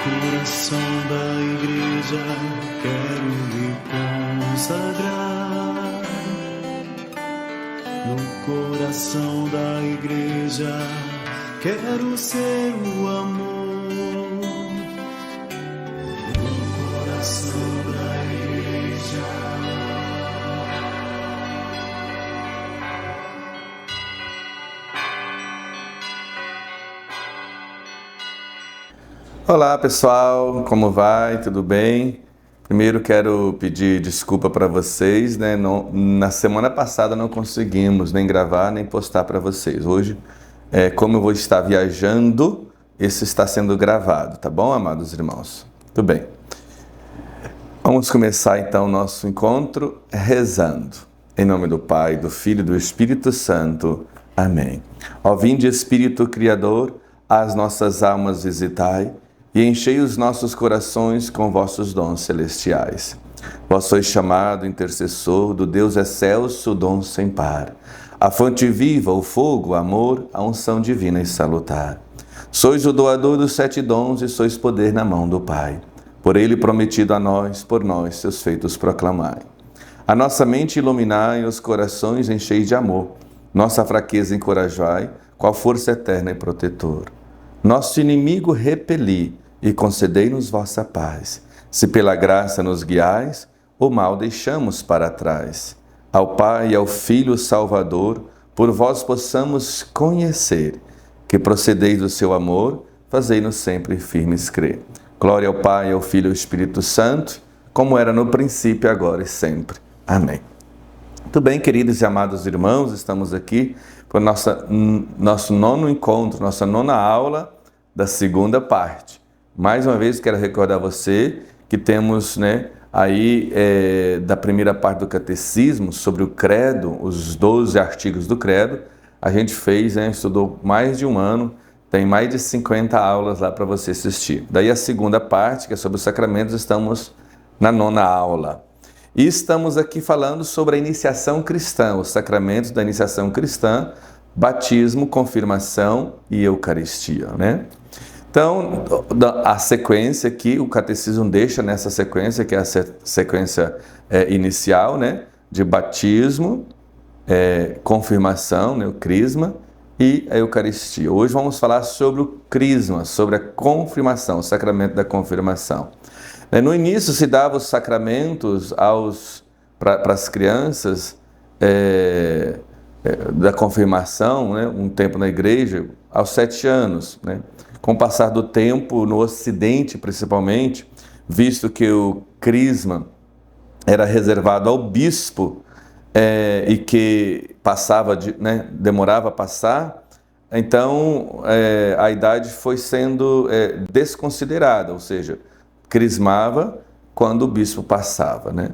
Coração da igreja, quero me consagrar. No coração da igreja, quero ser o amor. No coração da igreja. Olá pessoal, como vai? Tudo bem? Primeiro quero pedir desculpa para vocês, né? Na semana passada não conseguimos nem gravar nem postar para vocês. Hoje, como eu vou estar viajando, isso está sendo gravado, tá bom, amados irmãos? Tudo bem. Vamos começar então o nosso encontro rezando. Em nome do Pai, do Filho e do Espírito Santo. Amém. Ó vinde Espírito Criador, as nossas almas visitai, e enchei os nossos corações com vossos dons celestiais. Vós sois chamado intercessor do Deus excelso, dom sem par. A fonte viva, o fogo, o amor, a unção divina e salutar. Sois o doador dos 7 dons e sois poder na mão do Pai. Por ele prometido a nós, por nós, seus feitos proclamai. A nossa mente iluminai, os corações enchei de amor. Nossa fraqueza encorajai, qual força eterna e protetor. Nosso inimigo repeli, e concedei-nos vossa paz. Se pela graça nos guiais, o mal deixamos para trás. Ao Pai e ao Filho Salvador, por vós possamos conhecer, que procedeis do seu amor, fazei-nos sempre firmes crer. Glória ao Pai, ao Filho e ao Espírito Santo, como era no princípio, agora e sempre. Amém. Muito bem, queridos e amados irmãos, estamos aqui para o nosso nono encontro, nossa nona aula da segunda parte. Mais uma vez, quero recordar você que temos, da primeira parte do Catecismo, sobre o Credo, os 12 artigos do Credo, a gente fez, estudou mais de um ano, tem mais de 50 aulas lá para você assistir. Daí a segunda parte, que é sobre os sacramentos, estamos na nona aula. E estamos aqui falando sobre a iniciação cristã, os sacramentos da iniciação cristã, batismo, confirmação e Eucaristia, né? Então, a sequência que o Catecismo deixa nessa sequência, que é a sequência inicial, né? De batismo, confirmação, né? O crisma e a Eucaristia. Hoje vamos falar sobre o crisma, sobre a confirmação, o sacramento da confirmação. No início se dava os sacramentos para as crianças da confirmação, né? Um tempo na igreja, aos 7 anos, né? Com o passar do tempo, no Ocidente principalmente, visto que o crisma era reservado ao bispo e que passava demorava a passar, então a idade foi sendo desconsiderada, ou seja, crismava quando o bispo passava, né?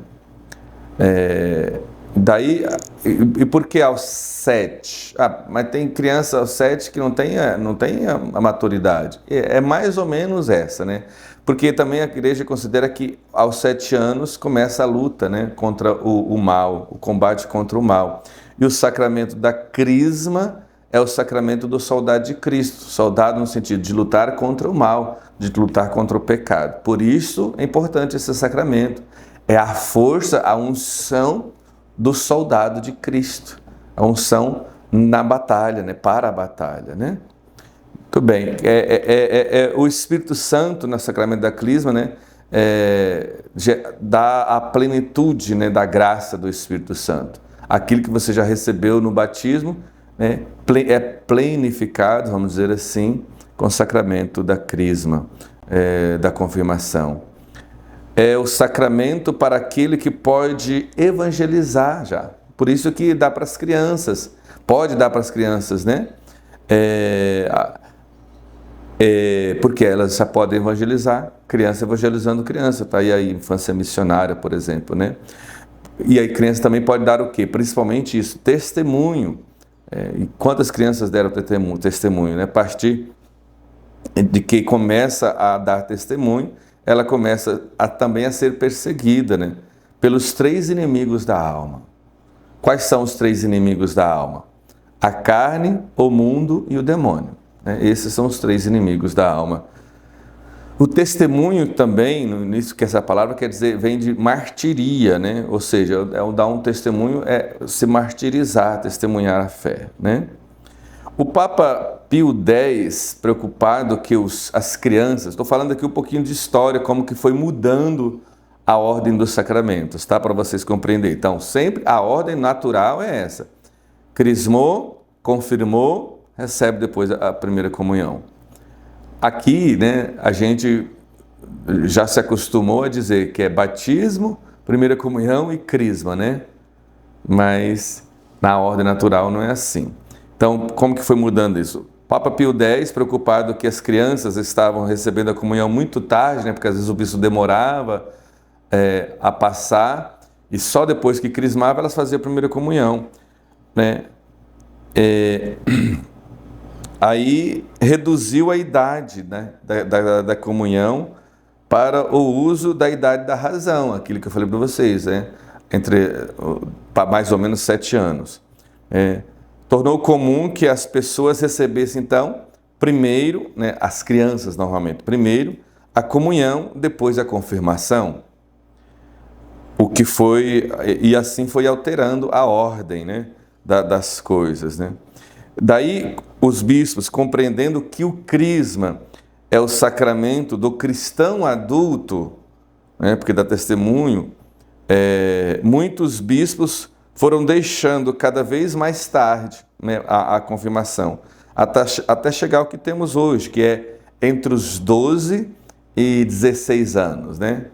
Daí, e por que aos 7? Mas tem criança aos 7 que não tem a maturidade. É mais ou menos essa, né? Porque também a igreja considera que aos 7 anos começa a luta, né? Contra o mal, o combate contra o mal. E o sacramento da crisma é o sacramento do soldado de Cristo. Soldado no sentido de lutar contra o mal, de lutar contra o pecado. Por isso é importante esse sacramento. É a força, a unção do soldado de Cristo, a unção na batalha, né? Para a batalha, né? Muito bem, o Espírito Santo no sacramento da crisma, né? Dá a plenitude, né, da graça do Espírito Santo. Aquilo que você já recebeu no batismo, né, é plenificado, vamos dizer assim, com o sacramento da crisma, da confirmação. É o sacramento para aquele que pode evangelizar já. Por isso que dá para as crianças, pode dar para as crianças, né? Porque elas já podem evangelizar, criança evangelizando criança, tá aí a infância missionária, por exemplo, né? E aí criança também pode dar o quê? Principalmente isso, testemunho. E quantas crianças deram testemunho, né? A partir de que começa a dar testemunho, ela começa também a ser perseguida, né? Pelos 3 inimigos da alma. Quais são os 3 inimigos da alma? A carne, o mundo e o demônio. Esses são os 3 inimigos da alma. O testemunho também, no início que essa palavra quer dizer, vem de martiria, né? Ou seja, dar um testemunho é se martirizar, testemunhar a fé, né? O Papa Pio X, preocupado que as crianças, estou falando aqui um pouquinho de história, como que foi mudando a ordem dos sacramentos, tá? Para vocês compreenderem. Então, sempre a ordem natural é essa. Crismou, confirmou, recebe depois a primeira comunhão. Aqui, né, a gente já se acostumou a dizer que é batismo, primeira comunhão e crisma, né? Mas na ordem natural não é assim. Então, como que foi mudando isso? Papa Pio X, preocupado que as crianças estavam recebendo a comunhão muito tarde, né, porque às vezes o bispo demorava a passar, e só depois que crismava elas faziam a primeira comunhão, né? Aí reduziu a idade, né, da comunhão para o uso da idade da razão, aquilo que eu falei para vocês, né? Para mais ou menos 7 anos. Tornou comum que as pessoas recebessem, então, primeiro, né, as crianças normalmente, primeiro a comunhão, depois a confirmação. E assim foi alterando a ordem, né, das coisas, né? Daí os bispos, compreendendo que o crisma é o sacramento do cristão adulto, né, porque dá testemunho, muitos bispos foram deixando cada vez mais tarde, né, a confirmação, até chegar ao que temos hoje, que é entre os 12 e 16 anos, né?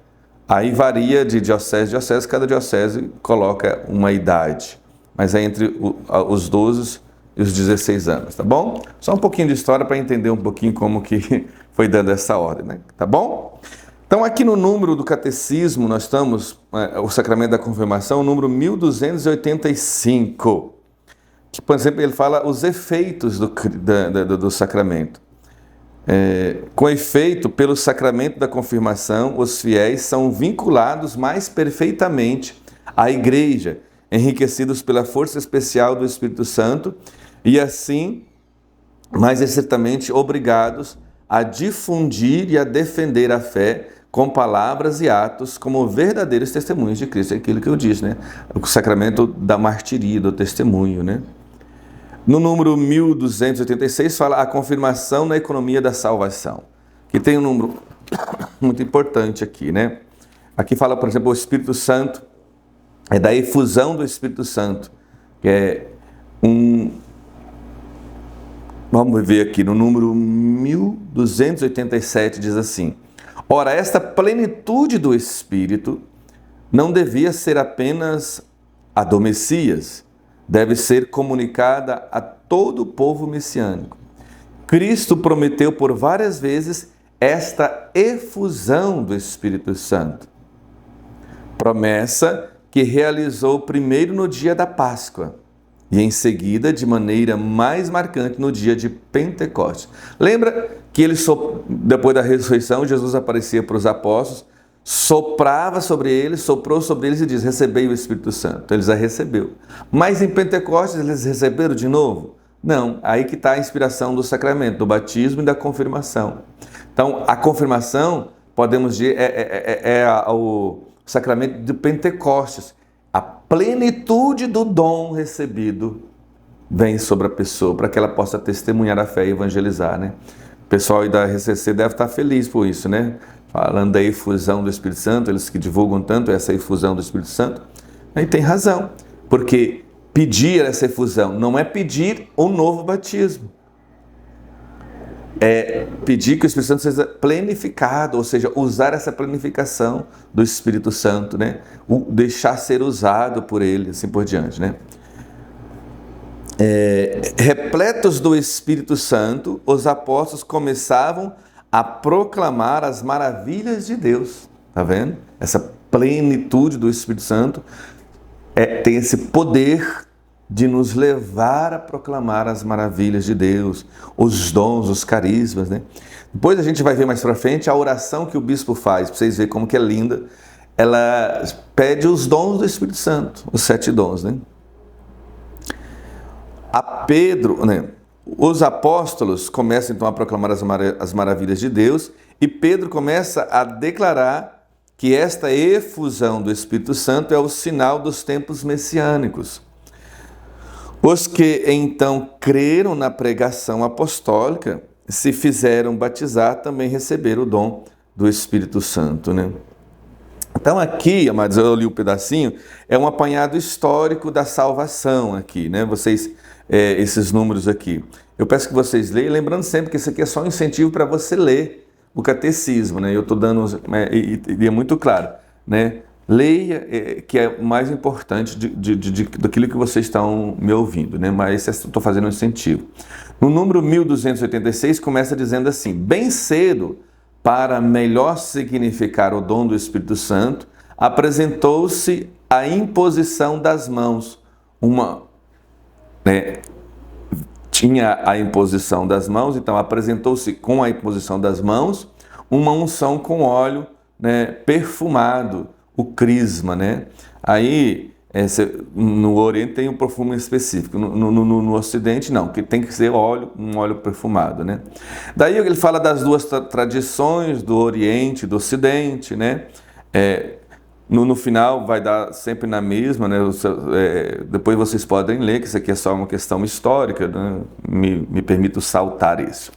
Aí varia de diocese a diocese, cada diocese coloca uma idade, mas é entre os 12 e os 16 anos, tá bom? Só um pouquinho de história para entender um pouquinho como que foi dando essa ordem, né? Tá bom? Então, aqui no número do catecismo, nós estamos, o sacramento da confirmação, o número 1285, que, por exemplo, ele fala os efeitos do sacramento. Com efeito, pelo sacramento da confirmação, os fiéis são vinculados mais perfeitamente à Igreja, enriquecidos pela força especial do Espírito Santo e, assim, mais estritamente obrigados a difundir e a defender a fé com palavras e atos como verdadeiros testemunhos de Cristo. É aquilo que eu disse, né? O sacramento da martiria, do testemunho, né? No número 1286 fala a confirmação na economia da salvação, que tem um número muito importante aqui, né? Aqui fala, por exemplo, o Espírito Santo, é da efusão do Espírito Santo, que é vamos ver aqui, no número 1287 diz assim: Ora, esta plenitude do Espírito não devia ser apenas a do Messias, deve ser comunicada a todo o povo messiânico. Cristo prometeu por várias vezes esta efusão do Espírito Santo. Promessa que realizou primeiro no dia da Páscoa e em seguida, de maneira mais marcante, no dia de Pentecostes. Lembra que depois da ressurreição, Jesus aparecia para os apóstolos, soprava sobre eles, soprou sobre eles e diz: recebei o Espírito Santo. Eles a recebeu. Mas em Pentecostes eles receberam de novo? Não, aí que está a inspiração do sacramento, do batismo e da confirmação. Então, a confirmação, podemos dizer, o sacramento de Pentecostes. A plenitude do dom recebido vem sobre a pessoa, para que ela possa testemunhar a fé e evangelizar, né? O pessoal aí da RCC deve estar feliz por isso, né? Falando da efusão do Espírito Santo, eles que divulgam tanto essa efusão do Espírito Santo, aí tem razão, porque pedir essa efusão não é pedir um novo batismo, é pedir que o Espírito Santo seja plenificado, ou seja, usar essa plenificação do Espírito Santo, né? Deixar ser usado por ele, assim por diante, né? Repletos do Espírito Santo, os apóstolos começavam a proclamar as maravilhas de Deus, tá vendo? Essa plenitude do Espírito Santo tem esse poder de nos levar a proclamar as maravilhas de Deus, os dons, os carismas, né? Depois a gente vai ver mais para frente a oração que o bispo faz, para vocês verem como que é linda. Ela pede os dons do Espírito Santo, os 7 dons, né? A Pedro, né? Os apóstolos começam então a proclamar as maravilhas de Deus e Pedro começa a declarar que esta efusão do Espírito Santo é o sinal dos tempos messiânicos. Os que então creram na pregação apostólica, se fizeram batizar, também receberam o dom do Espírito Santo, né? Então aqui, amados, eu li um pedacinho, é um apanhado histórico da salvação aqui, né? Esses números aqui. Eu peço que vocês leiam, lembrando sempre que isso aqui é só um incentivo para você ler o catecismo, né? Eu estou dando, e é muito claro, né? Leia, que é o mais importante daquilo que vocês estão me ouvindo, né? Mas eu estou fazendo um incentivo. No número 1286 começa dizendo assim: bem cedo, para melhor significar o dom do Espírito Santo, apresentou-se a imposição das mãos. Tinha a imposição das mãos, então apresentou-se com a imposição das mãos uma unção com óleo, né, perfumado, o crisma, né? Aí, no Oriente tem um perfume específico, no Ocidente não, que tem que ser um óleo perfumado, né? Daí ele fala das duas tradições, do Oriente e do Ocidente, né? No final vai dar sempre na mesma, né? Depois vocês podem ler, que isso aqui é só uma questão histórica, né? Me permito saltar isso.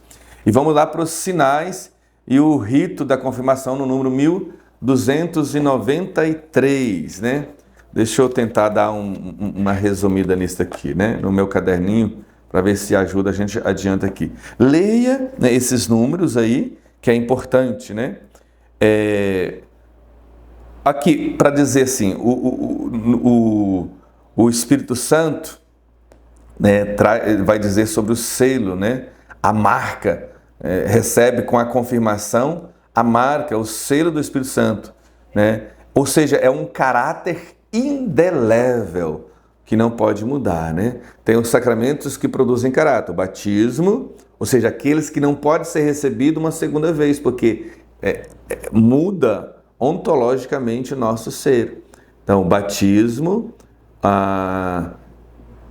E vamos lá para os sinais e o rito da confirmação no número 1293, né? Deixa eu tentar dar uma resumida nisso aqui, né? No meu caderninho, para ver se ajuda a gente adianta aqui. Leia, né, esses números aí, que é importante, né? Aqui, para dizer assim, o Espírito Santo, né, vai dizer sobre o selo, né? A marca, recebe com a confirmação a marca, o selo do Espírito Santo, né? Ou seja, é um caráter indelével que não pode mudar, né? Tem os sacramentos que produzem caráter, o batismo, ou seja, aqueles que não podem ser recebidos uma segunda vez, porque muda ontologicamente o nosso ser. Então, o batismo, a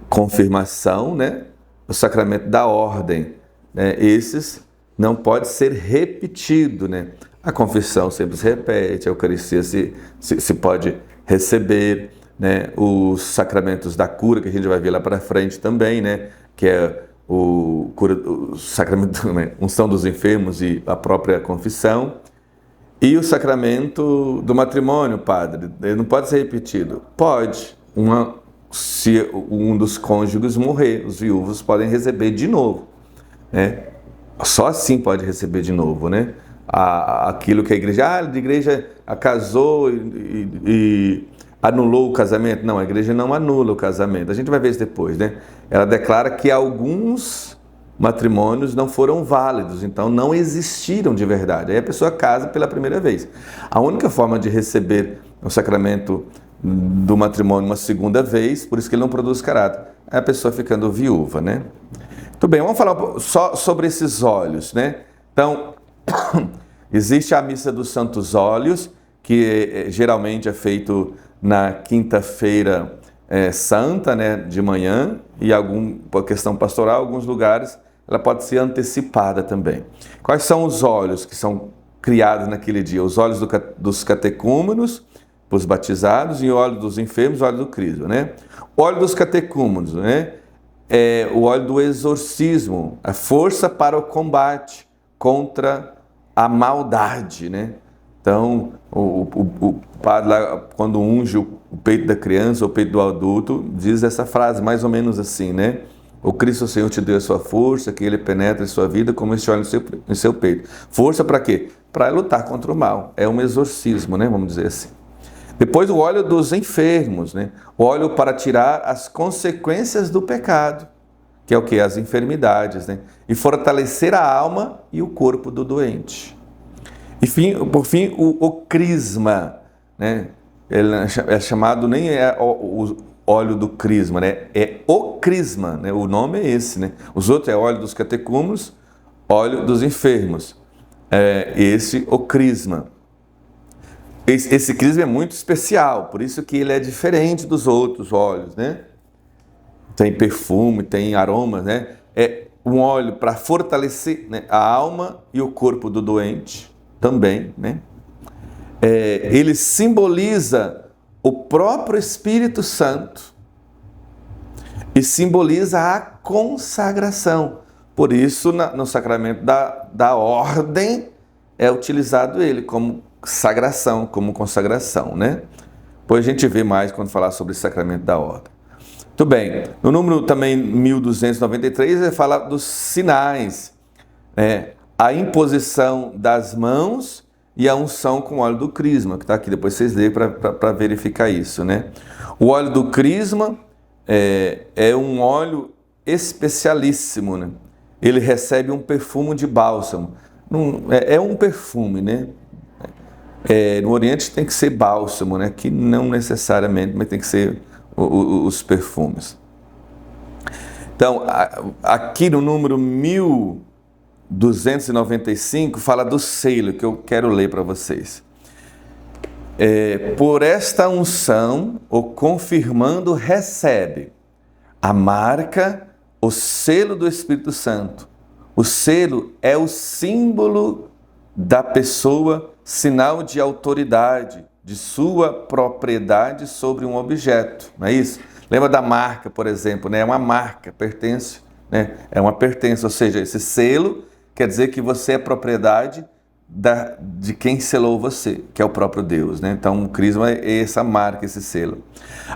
confirmação, né? O sacramento da ordem, né? Esses não pode ser repetido, né? A confissão sempre se repete, a Eucaristia se pode receber, né? Os sacramentos da cura, que a gente vai ver lá para frente também, né? Que é o sacramento, né? Unção dos enfermos e a própria confissão. E o sacramento do matrimônio, padre, ele não pode ser repetido? Pode. Se um dos cônjuges morrer, os viúvos podem receber de novo, né? Só assim pode receber de novo, né? aquilo que a igreja casou e anulou o casamento. Não, a igreja não anula o casamento. A gente vai ver isso depois, né? Ela declara que alguns matrimônios não foram válidos, então não existiram de verdade. Aí a pessoa casa pela primeira vez. A única forma de receber o sacramento do matrimônio uma segunda vez, por isso que ele não produz caráter, é a pessoa ficando viúva, né? Muito bem, vamos falar só sobre esses óleos, né? Então, existe a missa dos Santos Óleos, que geralmente é feito na quinta-feira santa, né, de manhã, e por questão pastoral, alguns lugares ela pode ser antecipada também. Quais são os óleos que são criados naquele dia? Os óleos dos catecúmenos, para os batizados, e o óleo dos enfermos, o óleo do crisma, né? O óleo dos catecúmenos, né? É o óleo do exorcismo, a força para o combate contra a maldade, né? Então, o padre lá, quando unge o peito da criança ou o peito do adulto, diz essa frase mais ou menos assim, né? O Cristo Senhor te deu a sua força, que Ele penetra em sua vida como este óleo em seu peito. Força para quê? Para lutar contra o mal. É um exorcismo, né? Vamos dizer assim. Depois o óleo dos enfermos, né? O óleo para tirar as consequências do pecado, que é o que? As enfermidades, né? E fortalecer a alma e o corpo do doente. E por fim, o crisma, né? Ele é chamado, nem é o óleo do crisma, né? É o crisma, né? O nome é esse, né? Os outros é óleo dos catecúmenos, óleo dos enfermos. O crisma. Esse crisma é muito especial, por isso que ele é diferente dos outros óleos, né? Tem perfume, tem aromas, né? É um óleo para fortalecer, né, a alma e o corpo do doente também, né? Ele simboliza o próprio Espírito Santo e simboliza a consagração. Por isso, no sacramento da ordem, é utilizado ele como sagração, como consagração, né? Depois a gente vê mais quando falar sobre o sacramento da ordem. Muito bem. No número também 1293, ele fala dos sinais, né? A imposição das mãos e a unção com óleo do crisma, que está aqui, depois vocês leem para verificar isso, né? O óleo do crisma é um óleo especialíssimo, né? Ele recebe um perfume de bálsamo. É um perfume, né? No Oriente tem que ser bálsamo, né? Que não necessariamente, mas tem que ser os perfumes. Então, aqui no número 1295, fala do selo, que eu quero ler para vocês. Por esta unção, o confirmando recebe a marca, o selo do Espírito Santo. O selo é o símbolo da pessoa, sinal de autoridade, de sua propriedade sobre um objeto, não é isso? Lembra da marca, por exemplo, né? É uma marca, pertence, né? É uma pertença, ou seja, esse selo quer dizer que você é propriedade de quem selou você, que é o próprio Deus, né? Então o crisma é essa marca, esse selo.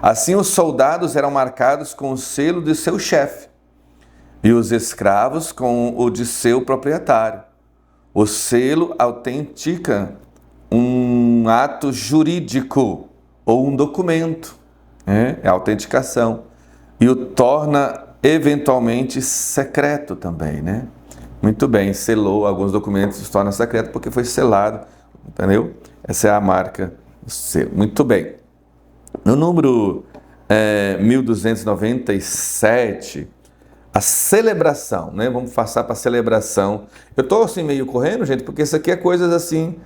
Assim os soldados eram marcados com o selo de seu chefe e os escravos com o de seu proprietário. O selo autentica um ato jurídico ou um documento, é a autenticação, e o torna eventualmente secreto também, né? Muito bem, selou alguns documentos, se torna secreto porque foi selado, entendeu? Essa é a marca do selo. Muito bem. No número 1297, a celebração, né? Vamos passar para a celebração. Eu estou assim meio correndo, gente, porque isso aqui é coisas assim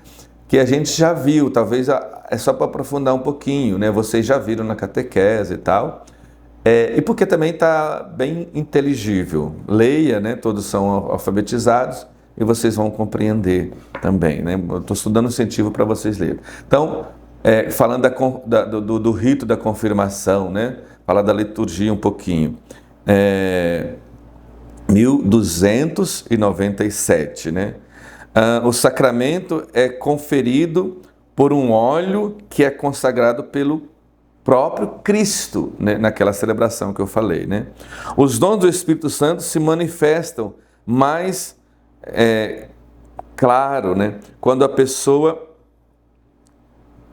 que a gente já viu, talvez é só para aprofundar um pouquinho, né? Vocês já viram na catequese e tal. E porque também está bem inteligível. Leia, né? Todos são alfabetizados e vocês vão compreender também, né? Eu estou estudando incentivo para vocês lerem. Então, falando do rito da confirmação, né? Falar da liturgia um pouquinho. 1297, né? O sacramento é conferido por um óleo que é consagrado pelo próprio Cristo, né? Naquela celebração que eu falei, né? Os dons do Espírito Santo se manifestam mais claro, né? Quando a pessoa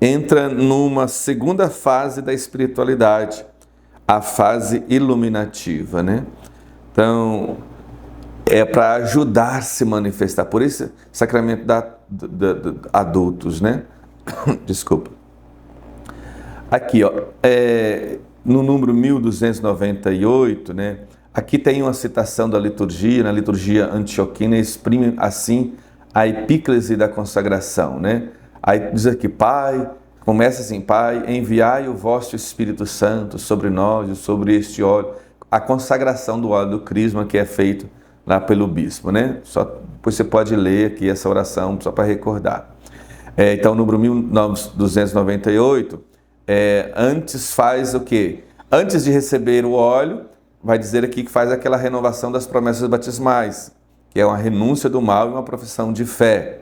entra numa segunda fase da espiritualidade, a fase iluminativa, né? Então, é para ajudar a se manifestar. Por isso, sacramento da adultos, né? Desculpa. Aqui, ó, no número 1298, né? Aqui tem uma citação da liturgia, na liturgia antioquina, exprime assim a epíclese da consagração, né? Aí diz aqui, Pai, começa assim, Pai, enviai o vosso Espírito Santo sobre nós e sobre este óleo, a consagração do óleo do crisma que é feito lá pelo bispo, né? Depois você pode ler aqui essa oração só para recordar. Então, o número 1298, antes faz o quê? Antes de receber o óleo, vai dizer aqui que faz aquela renovação das promessas batismais, que é uma renúncia do mal e uma profissão de fé.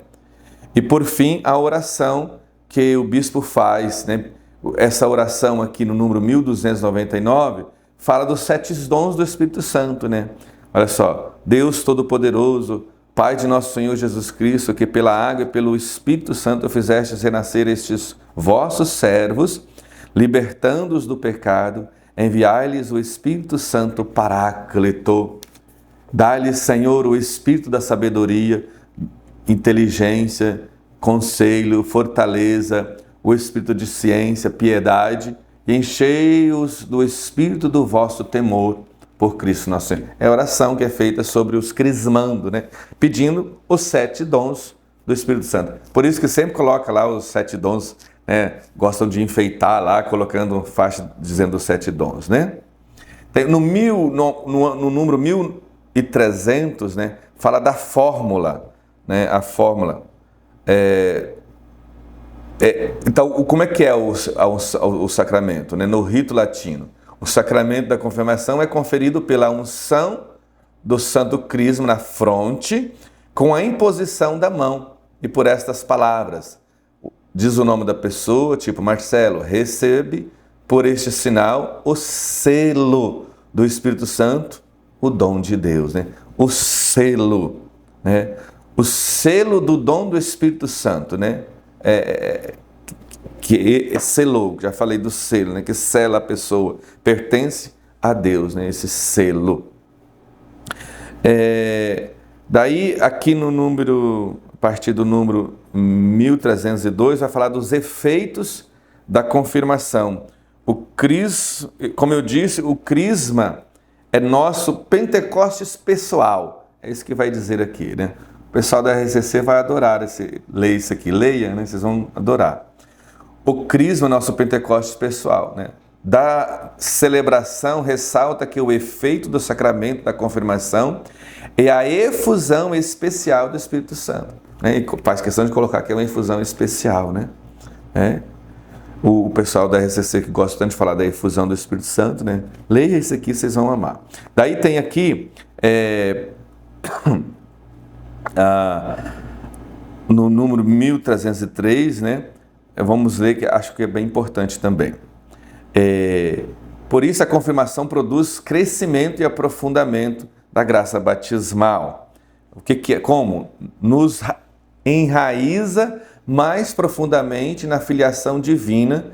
E por fim, a oração que o bispo faz, né? Essa oração aqui no número 1299 fala dos 7 dons do Espírito Santo, né? Olha só, Deus Todo-Poderoso, Pai de nosso Senhor Jesus Cristo, que pela água e pelo Espírito Santo fizestes renascer estes vossos servos, libertando-os do pecado, enviai-lhes o Espírito Santo Paráclito. Dá-lhes, Senhor, o Espírito da sabedoria, inteligência, conselho, fortaleza, o Espírito de ciência, piedade, e enchei-os do Espírito do vosso temor por Cristo nosso Senhor. É a oração que é feita sobre os crismando, né? Pedindo os 7 dons do Espírito Santo. Por isso que sempre coloca lá os 7 dons, né? Gostam de enfeitar lá, colocando faixa dizendo os 7 dons, né? Tem, no número 1300, né? Fala da fórmula, né? A fórmula. Então, como é que é o sacramento, né? No rito latino? O sacramento da confirmação é conferido pela unção do Santo Crisma na fronte, com a imposição da mão. E por estas palavras, diz o nome da pessoa, tipo Marcelo, recebe por este sinal o selo do Espírito Santo, o dom de Deus, né? O selo, né? O selo do dom do Espírito Santo, né? Que selou, já falei do selo, né? Que sela a pessoa, pertence a Deus, né? Esse selo. Daí, aqui no número, a partir do número 1302, vai falar dos efeitos da confirmação. Como eu disse, o crisma é nosso Pentecostes pessoal. É isso que vai dizer aqui, né? O pessoal da RCC vai adorar leia isso aqui, leia, né? Vocês vão adorar. O crisma é nosso Pentecostes pessoal, né? Da celebração ressalta que o efeito do sacramento da confirmação é a efusão especial do Espírito Santo, né? E faz questão de colocar que é uma efusão especial, né? O pessoal da RCC que gosta tanto de falar da efusão do Espírito Santo, né? Leia isso aqui, vocês vão amar. Daí tem aqui no número 1303, né? Vamos ler, que acho que é bem importante também. Por isso a confirmação produz crescimento e aprofundamento da graça batismal. O que é? Como? Nos enraiza mais profundamente na filiação divina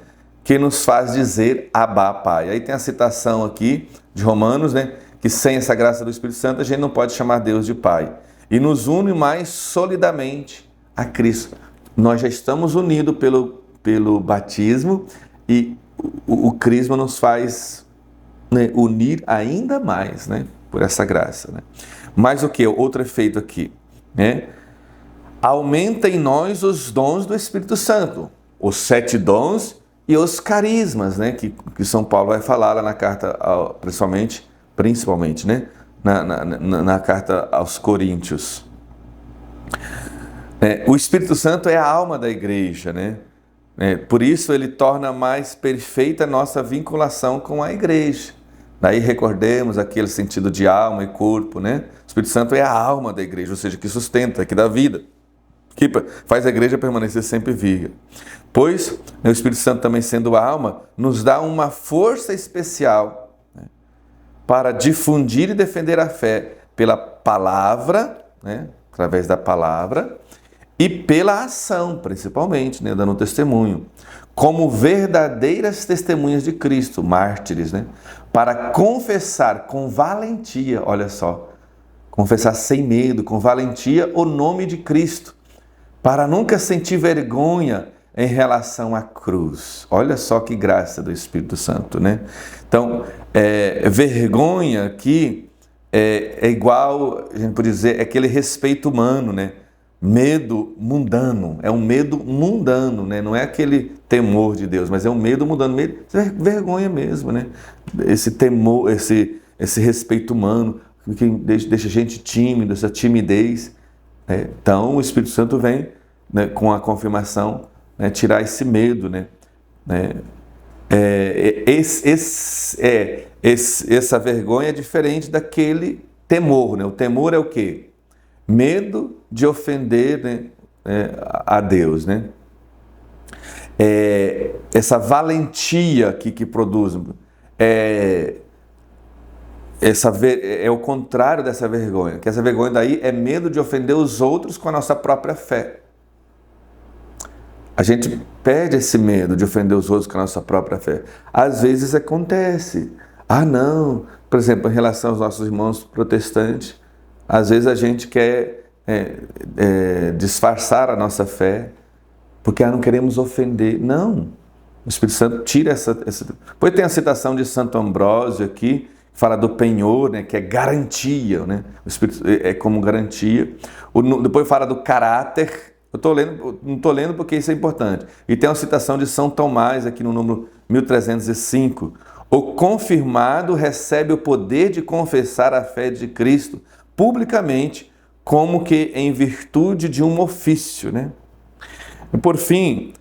que nos faz dizer Abba, Pai. Aí tem a citação aqui de Romanos, né? Que sem essa graça do Espírito Santo a gente não pode chamar Deus de Pai. E nos une mais solidamente a Cristo. Nós já estamos unidos pelo batismo e o crisma nos faz, né, unir ainda mais, né, por essa graça, né? Mas o que? Outro efeito aqui, né? Aumenta em nós os dons do Espírito Santo, os 7 dons e os carismas, né, que São Paulo vai falar lá na carta, principalmente, né, na carta aos Coríntios. O Espírito Santo é a alma da igreja, né? Por isso ele torna mais perfeita a nossa vinculação com a igreja. Daí recordemos aquele sentido de alma e corpo, né? O Espírito Santo é a alma da igreja, ou seja, que sustenta, que dá vida, que faz a igreja permanecer sempre viva. Pois o Espírito Santo também sendo a alma, nos dá uma força especial, né, para difundir e defender a fé pela palavra, né, através da palavra, e pela ação, principalmente, né, dando testemunho, como verdadeiras testemunhas de Cristo, mártires, né, para confessar com valentia, olha só, confessar sem medo, com valentia, o nome de Cristo, para nunca sentir vergonha em relação à cruz. Olha só que graça do Espírito Santo, né? Então, vergonha aqui é igual, a gente pode dizer, é aquele respeito humano, né? Medo mundano, é um medo mundano, né? Não é aquele temor de Deus, mas é um medo mundano, vergonha mesmo, né? Esse temor, esse respeito humano, que deixa a gente tímido, essa timidez. Então, o Espírito Santo vem, né, com a confirmação, né, tirar esse medo, né? Essa vergonha é diferente daquele temor, né? O temor é o quê? Medo de ofender, né, a Deus, né? Essa valentia que produz é o contrário dessa vergonha, que essa vergonha daí é medo de ofender os outros com a nossa própria fé. A gente perde esse medo de ofender os outros com a nossa própria fé. Às vezes acontece. Ah, não. Por exemplo, em relação aos nossos irmãos protestantes, às vezes a gente quer disfarçar a nossa fé, porque não queremos ofender. Não. O Espírito Santo tira essa... Depois tem a citação de Santo Ambrósio aqui, que fala do penhor, né, que é garantia, né? O Espírito é como garantia. Depois fala do caráter. Não estou lendo porque isso é importante. E tem uma citação de São Tomás aqui no número 1305. O confirmado recebe o poder de confessar a fé de Cristo publicamente, como que em virtude de um ofício, né? E por fim,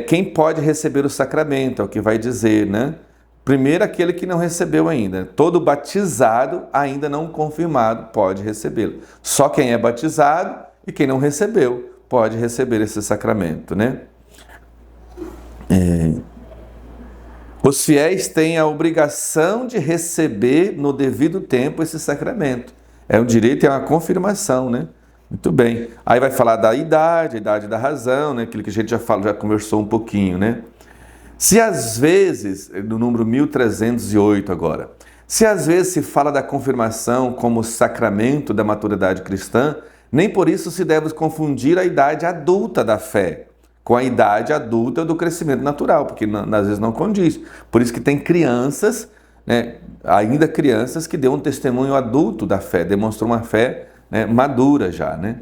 quem pode receber o sacramento, é o que vai dizer, né? Primeiro, aquele que não recebeu ainda. Todo batizado, ainda não confirmado, pode recebê-lo. Só quem é batizado e quem não recebeu pode receber esse sacramento, né? Os fiéis têm a obrigação de receber no devido tempo esse sacramento. É um direito e é uma confirmação, né? Muito bem. Aí vai falar da idade, a idade da razão, né? Aquilo que a gente já conversou um pouquinho, né? Se às vezes, no número 1308 agora, se às vezes se fala da confirmação como sacramento da maturidade cristã, nem por isso se deve confundir a idade adulta da fé com a idade adulta do crescimento natural, porque às vezes não condiz. Por isso que tem crianças, né, ainda crianças, que dão um testemunho adulto da fé, demonstram uma fé, né, madura já, né?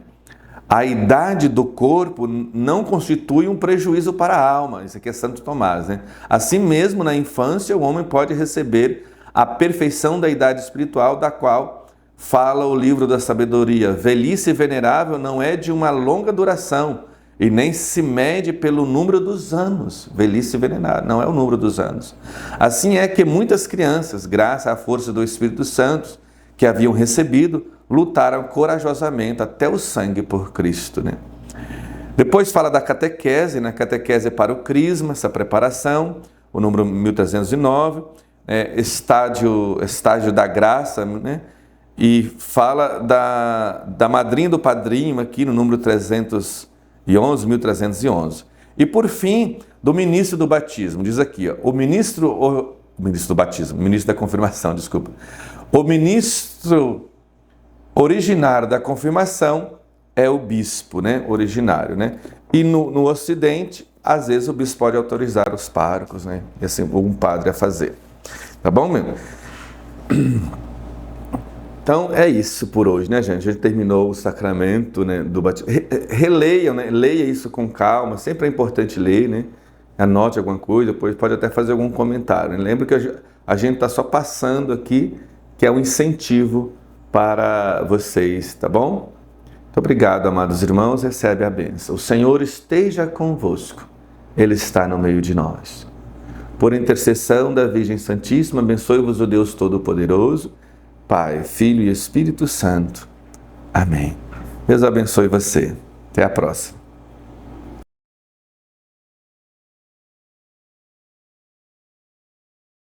A idade do corpo não constitui um prejuízo para a alma. Isso aqui é Santo Tomás, né? Assim mesmo, na infância, o homem pode receber a perfeição da idade espiritual, da qual fala o livro da sabedoria. Velhice venerável não é de uma longa duração e nem se mede pelo número dos anos. Velhice venerável não é o número dos anos. Assim é que muitas crianças, graças à força do Espírito Santo que haviam recebido, lutaram corajosamente até o sangue por Cristo, né? Depois fala da catequese, né? Catequese para o crisma, essa preparação, o número 1309, estágio da graça, né? E fala da madrinha do padrinho aqui no número 1311. E por fim, do ministro do batismo. Diz aqui, ó, o ministro do batismo, ministro da confirmação, desculpa. O ministro originário da confirmação é o bispo, né? Originário, né? E no Ocidente, às vezes o bispo pode autorizar os párocos, né? E assim, um padre a fazer. Tá bom, meu? Então, é isso por hoje, né, gente? A gente terminou o sacramento, né, do batismo. Releiam, né? Leia isso com calma. Sempre é importante ler, né? Anote alguma coisa, depois pode até fazer algum comentário. Lembra que a gente está só passando aqui, que é um incentivo para vocês, tá bom? Muito obrigado, amados irmãos. Recebe a bênção. O Senhor esteja convosco. Ele está no meio de nós. Por intercessão da Virgem Santíssima, abençoe-vos o Deus Todo-Poderoso, Pai, Filho e Espírito Santo. Amém. Deus abençoe você. Até a próxima.